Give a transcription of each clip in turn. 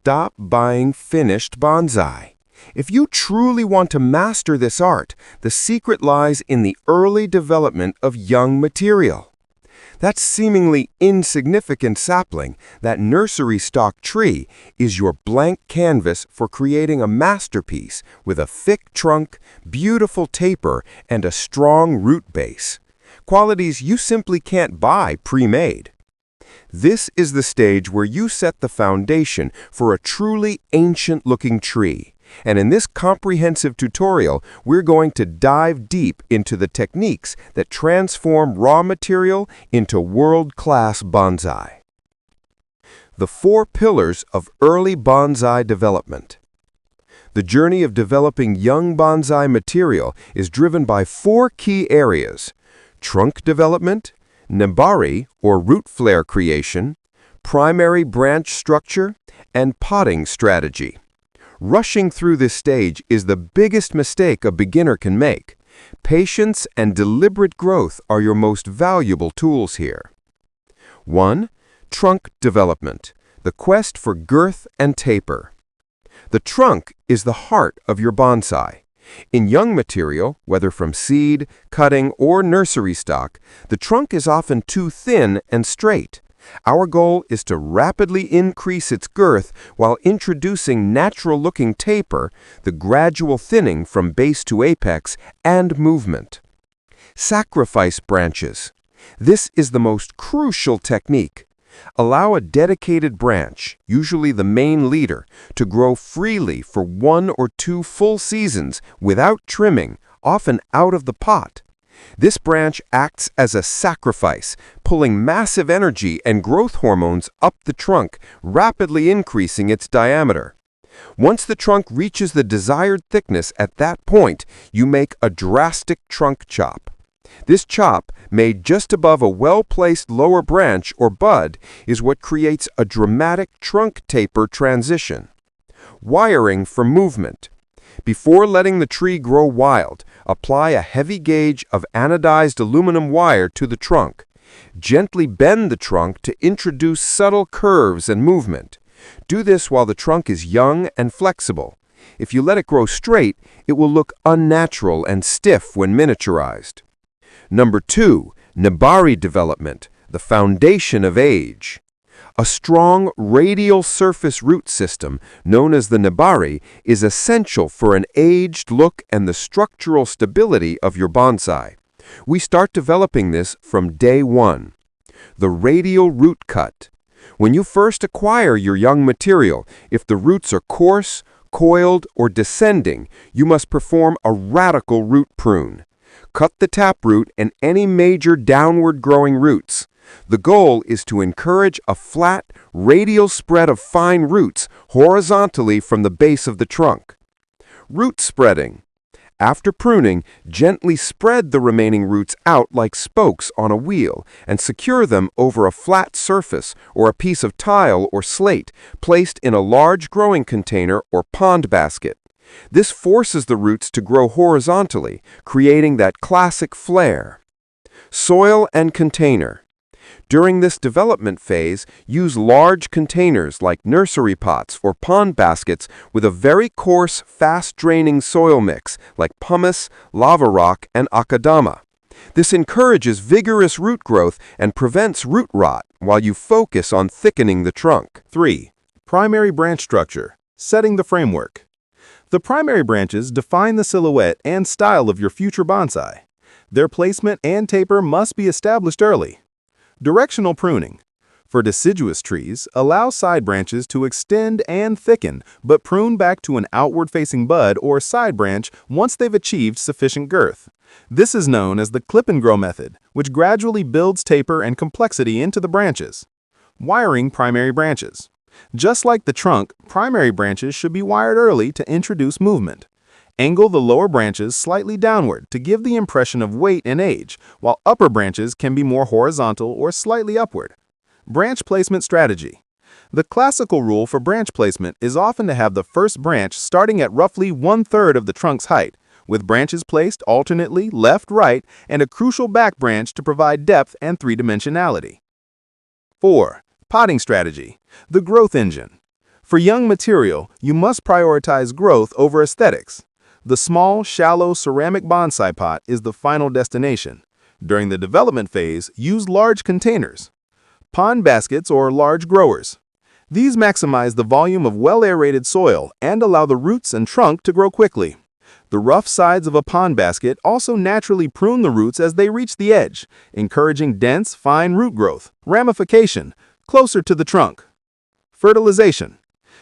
stop buying finished bonsai. If you truly want to master this art, the secret lies in the early development of young material. That seemingly insignificant sapling, that nursery stock tree, is your blank canvas for creating a masterpiece with a thick trunk, beautiful taper, and a strong root base. Qualities you simply can't buy pre-made. This is the stage where you set the foundation for a truly ancient-looking tree. And in this comprehensive tutorial, we're going to dive deep into the techniques that transform raw material into world-class bonsai. The 4 pillars of early bonsai development. The journey of developing young bonsai material is driven by 4 key areas: trunk development, Nebari or root flare creation, primary branch structure, and potting strategy. Rushing through this stage is the biggest mistake a beginner can make. Patience and deliberate growth are your most valuable tools here. 1. Trunk development, the quest for girth and taper. The trunk is the heart of your bonsai. In young material, whether from seed, cutting, or nursery stock, the trunk is often too thin and straight. Our goal is to rapidly increase its girth while introducing natural-looking taper, the gradual thinning from base to apex, and movement. Sacrifice branches. This is the most crucial technique. Allow a dedicated branch, usually the main leader, to grow freely for 1 or 2 full seasons without trimming, often out of the pot. This branch acts as a sacrifice, pulling massive energy and growth hormones up the trunk, rapidly increasing its diameter. Once the trunk reaches the desired thickness at that point, you make a drastic trunk chop. This chop, made just above a well-placed lower branch or bud, is what creates a dramatic trunk taper transition. Wiring for movement. Before letting the tree grow wild, apply a heavy gauge of anodized aluminum wire to the trunk. Gently bend the trunk to introduce subtle curves and movement. Do this while the trunk is young and flexible. If you let it grow straight, it will look unnatural and stiff when miniaturized. Number 2, Nebari development, the foundation of age. A strong radial surface root system, known as the Nebari, is essential for an aged look and the structural stability of your bonsai. We start developing this from day 1. The Radial Root Cut. When you first acquire your young material, if the roots are coarse, coiled, or descending, you must perform a radical root prune. Cut the taproot and any major downward growing roots. The goal is to encourage a flat, radial spread of fine roots horizontally from the base of the trunk. Root spreading. After pruning, gently spread the remaining roots out like spokes on a wheel and secure them over a flat surface or a piece of tile or slate placed in a large growing container or pond basket. This forces the roots to grow horizontally, creating that classic flare. Soil and container. During this development phase, use large containers like nursery pots or pond baskets with a very coarse, fast-draining soil mix like pumice, lava rock, and akadama. This encourages vigorous root growth and prevents root rot while you focus on thickening the trunk. 3. Primary branch structure, setting the framework. The primary branches define the silhouette and style of your future bonsai. Their placement and taper must be established early. Directional pruning. For deciduous trees, allow side branches to extend and thicken, but prune back to an outward-facing bud or side branch once they've achieved sufficient girth. This is known as the clip-and-grow method, which gradually builds taper and complexity into the branches. Wiring primary branches. Just like the trunk, primary branches should be wired early to introduce movement. Angle the lower branches slightly downward to give the impression of weight and age, while upper branches can be more horizontal or slightly upward. Branch placement strategy. The classical rule for branch placement is often to have the first branch starting at roughly 1/3 of the trunk's height, with branches placed alternately left-right and a crucial back branch to provide depth and three-dimensionality. 4. Potting strategy, the growth engine. For young material, you must prioritize growth over aesthetics. The small, shallow ceramic bonsai pot is the final destination. During the development phase, use large containers, pond baskets, or large growers. These maximize the volume of well-aerated soil and allow the roots and trunk to grow quickly. The rough sides of a pond basket also naturally prune the roots as they reach the edge, encouraging dense, fine root growth, ramification, closer to the trunk. Fertilization.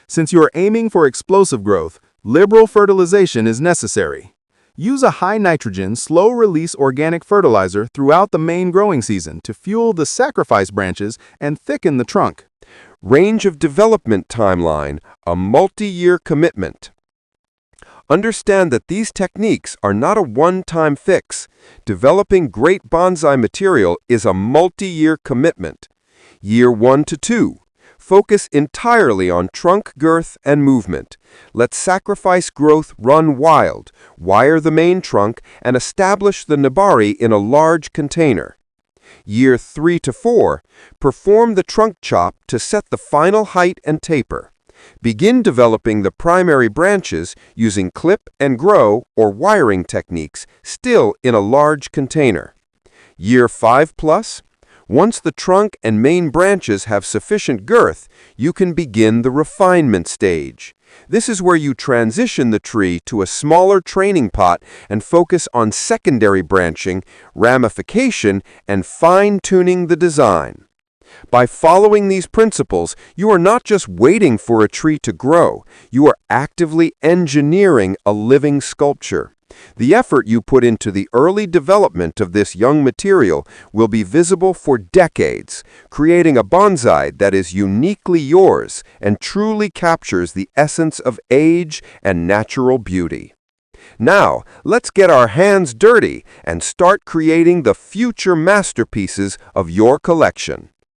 Since you are aiming for explosive growth, liberal fertilization is necessary. Use a high-nitrogen, slow-release organic fertilizer throughout the main growing season to fuel the sacrifice branches and thicken the trunk. Range of development timeline, a multi-year commitment. Understand that these techniques are not a one-time fix. Developing great bonsai material is a multi-year commitment. Year 1 to 2. Focus entirely on trunk girth and movement. Let sacrifice growth run wild, wire the main trunk, and establish the Nebari in a large container. Year 3 to 4, perform the trunk chop to set the final height and taper. Begin developing the primary branches using clip and grow or wiring techniques, still in a large container. Year 5 plus, once the trunk and main branches have sufficient girth, you can begin the refinement stage. This is where you transition the tree to a smaller training pot and focus on secondary branching, ramification, and fine-tuning the design. By following these principles, you are not just waiting for a tree to grow, you are actively engineering a living sculpture. The effort you put into the early development of this young material will be visible for decades, creating a bonsai that is uniquely yours and truly captures the essence of age and natural beauty. Now, let's get our hands dirty and start creating the future masterpieces of your collection.